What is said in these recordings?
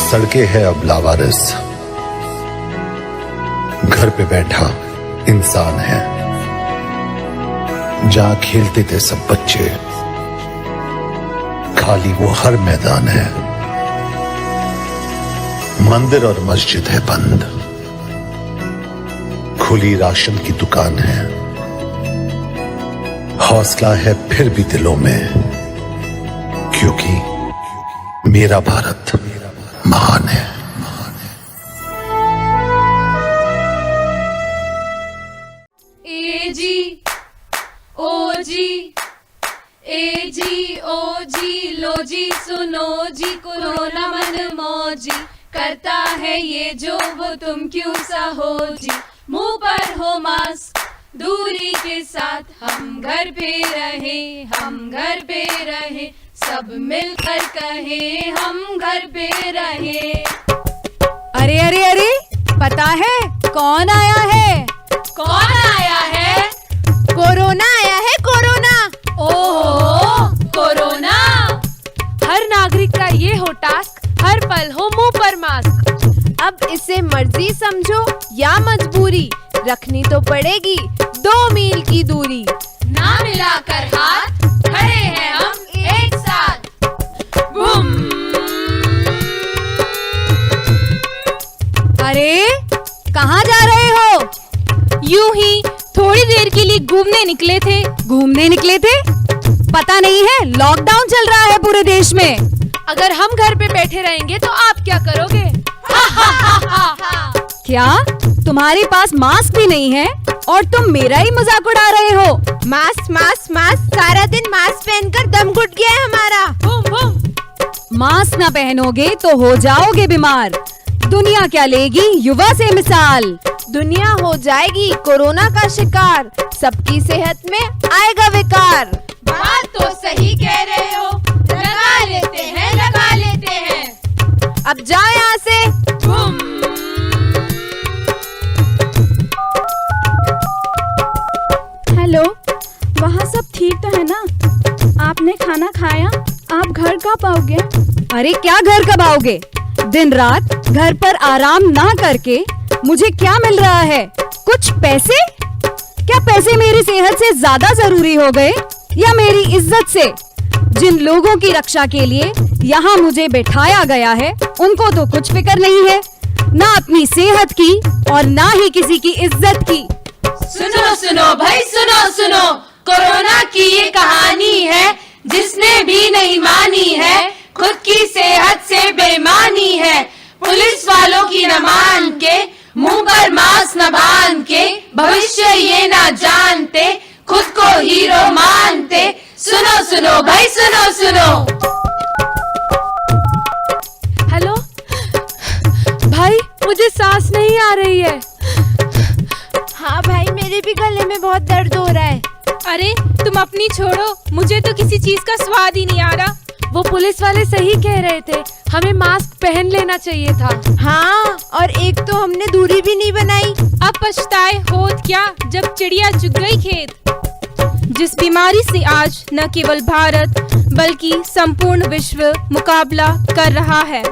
सड़कें है अब लावारिस, घर पे बैठा इंसान है। जहां खेलते थे सब बच्चे, खाली वो हर मैदान है। मंदिर और मस्जिद है बंद, खुली राशन की दुकान है। हौसला है फिर भी दिलों में, क्योंकि मेरा भारत महान है। ए जी ओ जी, ए जी ओ जी, लो जी सुनो जी, कोरोना मन मौजी करता है ये जो वो तुम क्यों सा हो जी। मुंह पर हो मास्क दूरी के साथ, हम घर पे रहे, हम घर पे रहे, सब मिलकर कहे हम घर पे रहे। अरे अरे अरे, पता है कौन आया है? कौन आया है? कोरोना आया है, कोरोना। ओहो, कोरोना। हर नागरिक का ये हो टास्क, हर पल हो मुंह पर मास्क। अब इसे मर्जी समझो या मजबूरी, रखनी तो पड़ेगी 2 मील की दूरी। ना मिलाकर हाथ, खड़े हैं हम एक साथ। बूम। अरे कहाँ जा रहे हो? यूं ही थोड़ी देर के लिए घूमने निकले थे। घूमने निकले थे? पता नहीं है लॉकडाउन चल रहा है पूरे देश में। अगर हम घर पे बैठे रहेंगे तो आप क्या करोगे? क्या तुम्हारे पास मास्क भी नहीं है और तुम मेरा ही मजाक उड़ा रहे हो? मास्क मास्क मास्क, सारा दिन मास्क पहनकर दम घुट गया है हमारा। Boom boom. मास्क ना पहनोगे तो हो जाओगे बीमार। दुनिया क्या लेगी युवा से मिसाल, दुनिया हो जाएगी कोरोना का शिकार, सबकी सेहत में आएगा विकार। बात तो सही कह रहे हो, लगा लेते हैं, लगा लेते हैं। अब जाओ यहाँ से। बूम। हेलो, वहाँ सब ठीक तो है ना? आपने खाना खाया? आप घर कब आओगे? अरे क्या घर कब आओगे? दिन रात घर पर आराम ना करके मुझे क्या मिल रहा है? कुछ पैसे? क्या पैसे मेरी सेहत से ज्यादा जरूरी हो गए या मेरी इज्जत से? जिन लोगों की रक्षा के लिए यहाँ मुझे बैठाया गया है, उनको तो कुछ फिक्र नहीं है, ना अपनी सेहत की और ना ही किसी की इज्जत की। सुनो सुनो भाई, सुनो सुनो, कोरोना की ये कहानी है, जिसने भी नहीं मानी है, खुद की सेहत से बेईमानी है। पुलिस वालों की न मान के, मुंह पर मास्क न बांध के, भविष्य ये ना जानते, खुद को हीरो मानते। सुनो सुनो भाई, सुनो सुनो। हेलो भाई, मुझे सांस नहीं आ रही है। हाँ भाई, मेरे भी गले में बहुत दर्द हो रहा है। अरे तुम अपनी छोड़ो, मुझे तो किसी चीज का स्वाद ही नहीं आ रहा। वो पुलिस वाले सही कह रहे थे, हमें मास्क पहन लेना चाहिए था। हाँ, और एक तो हमने दूरी भी नहीं बनाई। अब पछताए होत क्या, जब चिड़िया चुग गई खेत। जिस बीमारी से आज न केवल भारत बल्कि संपूर्ण विश्व मुकाबला कर रहा है,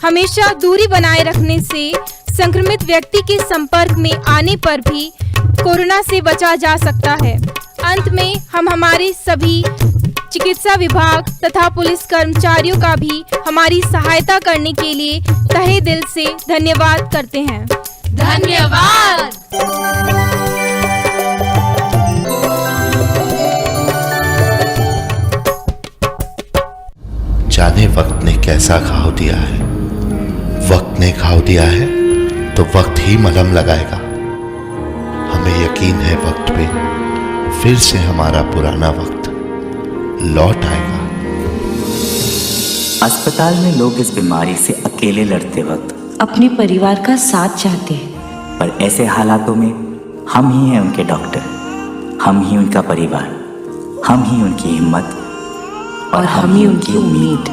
हमेशा दूरी बनाए रखने से संक्रमित व्यक्ति के संपर्क में आने पर भी कोरोना से बचा जा सकता है। अंत में हम हमारे सभी चिकित्सा विभाग तथा पुलिस कर्मचारियों का भी हमारी सहायता करने के लिए तहे दिल से धन्यवाद करते हैं। धन्यवाद। जाने वक्त ने कैसा घाव दिया है, वक्त ने घाव दिया है तो वक्त ही मलहम लगाएगा। हमें यकीन है वक्त पे फिर से हमारा पुराना वक्त लौट आएगा। अस्पताल में लोग इस बीमारी से अकेले लड़ते वक्त अपने परिवार का साथ चाहते हैं, पर ऐसे हालातों में हम ही हैं उनके डॉक्टर, हम ही उनका परिवार, हम ही उनकी हिम्मत और हम ही उनकी उम्मीद।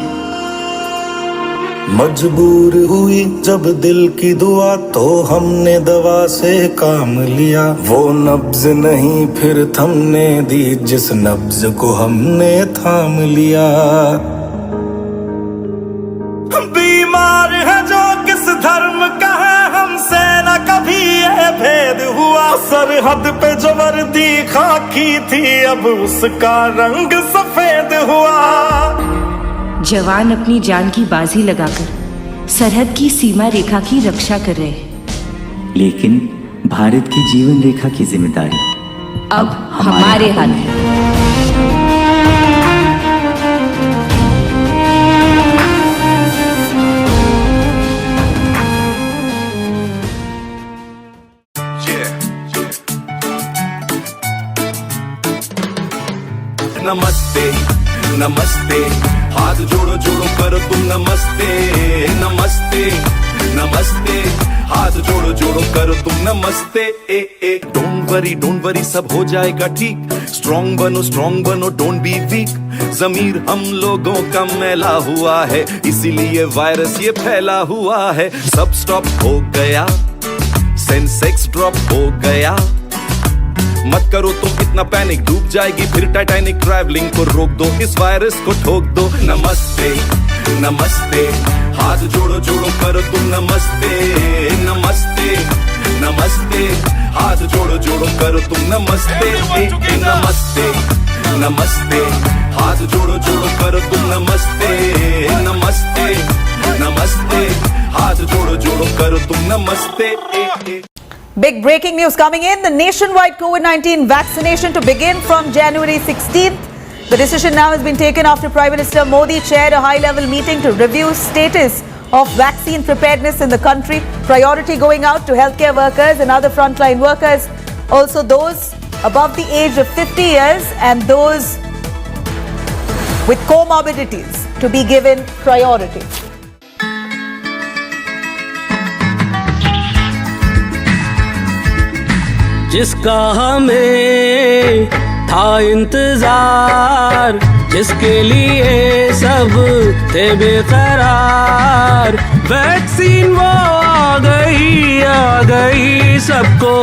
मजबूर हुई जब दिल की दुआ तो हमने दवा से काम लिया। वो नब्ज नहीं फिर थमने दी जिस नब्ज को हमने थाम लिया। बीमार सरहद पे जो वर्दी खाकी थी अब उसका रंग सफेद हुआ। जवान अपनी जान की बाजी लगाकर सरहद की सीमा रेखा की रक्षा कर रहे हैं, लेकिन भारत की जीवन रेखा की जिम्मेदारी अब हमारे हाथ है। नमस्ते नमस्ते, हाथ जोड़ो जोड़ो करो तुम नमस्ते। नमस्ते नमस्ते, हाथ जोड़ो जोड़ो करो तुम नमस्ते। ए डोंट वरी सब हो जाएगा ठीक। स्ट्रॉन्ग बनो डोंट बी वीक। जमीर हम लोगों का मैला हुआ है, इसीलिए वायरस ये फैला हुआ है। सब स्टॉप हो गया, सेंसेक्स ड्रॉप हो गया। मत करो तुम इतना पैनिक, डूब जाएगी फिर टाइटैनिक। ट्रैवलिंग को रोक दो, इस वायरस को ठोक दो। नमस्ते नमस्ते, हाथ जोड़ो जोड़ो करो तुम नमस्ते। नमस्ते नमस्ते, हाथ जोड़ो जोड़ो करो तुम नमस्ते। नमस्ते नमस्ते, हाथ जोड़ो जोड़ो करो तुम नमस्ते। नमस्ते नमस्ते, हाथ जोड़ो जोड़ो करो तुम नमस्ते। Big breaking news coming in. The nationwide COVID-19 vaccination to begin from January 16th. The decision now has been taken after Prime Minister Modi chaired a high-level meeting to review status of vaccine preparedness in the country. Priority going out to healthcare workers and other frontline workers. Also those above the age of 50 years and those with comorbidities to be given priority. जिसका हमें था इंतजार, जिसके लिए सब थे बेकरार। Vaccine वो आ गई सबको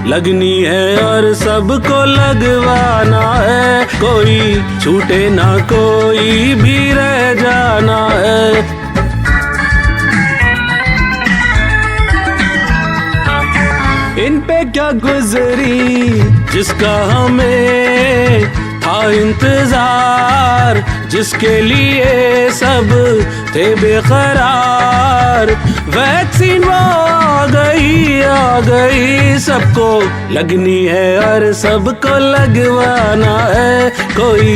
लगनी है और सबको लगवाना है। कोई छूटे ना कोई भी रह जाना है। इन पे क्या गुजरी जिसका हमें था इंतजार, जिसके लिए सब थे बेकरार। वैक्सीन वो आ गई सबको लगनी है और सबको लगवाना है। कोई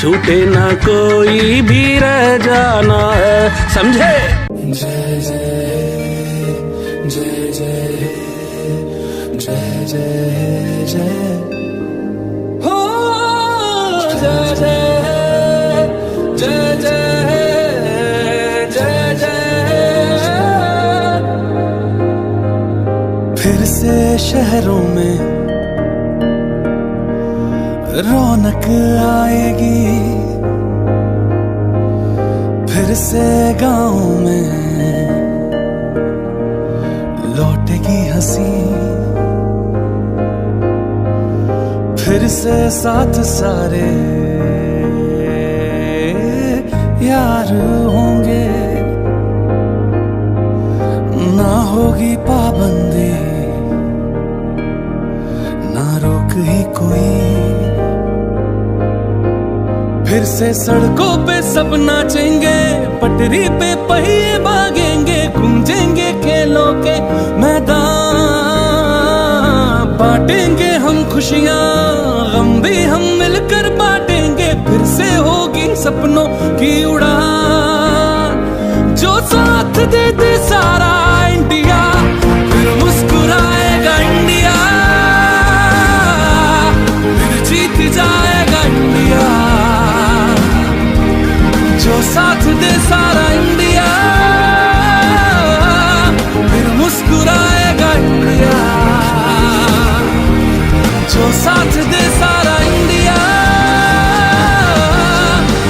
छूटे ना कोई भी रह जाना है, समझे। जय जय जय जय जय जय जय हो, जय जय जय जय जय जय। फिर से शहरों में रौनक आएगी, फिर से गाँव में लौटेगी हंसी। फिर से साथ सारे यार होंगे, ना होगी पाबंदी ना रोक ही कोई। फिर से सड़कों पे सब नाचेंगे, पटरी पे पहिए भागेंगे, गूंजेंगे खेलों के मैदान। बांटेंगे हम खुशियाँ, गम भी हम मिलकर बांटेंगे। फिर से होगी सपनों की उड़ान, जो साथ दे दे सारा इंडिया, फिर मुस्कुराएगा इंडिया, फिर जीत जाएगा इंडिया। जो साथ दे सारा इंडिया, फिर मुस्कुराएगा इंडिया। जो साथ दे सारा इंडिया,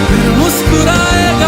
फिर मुस्कुराएगा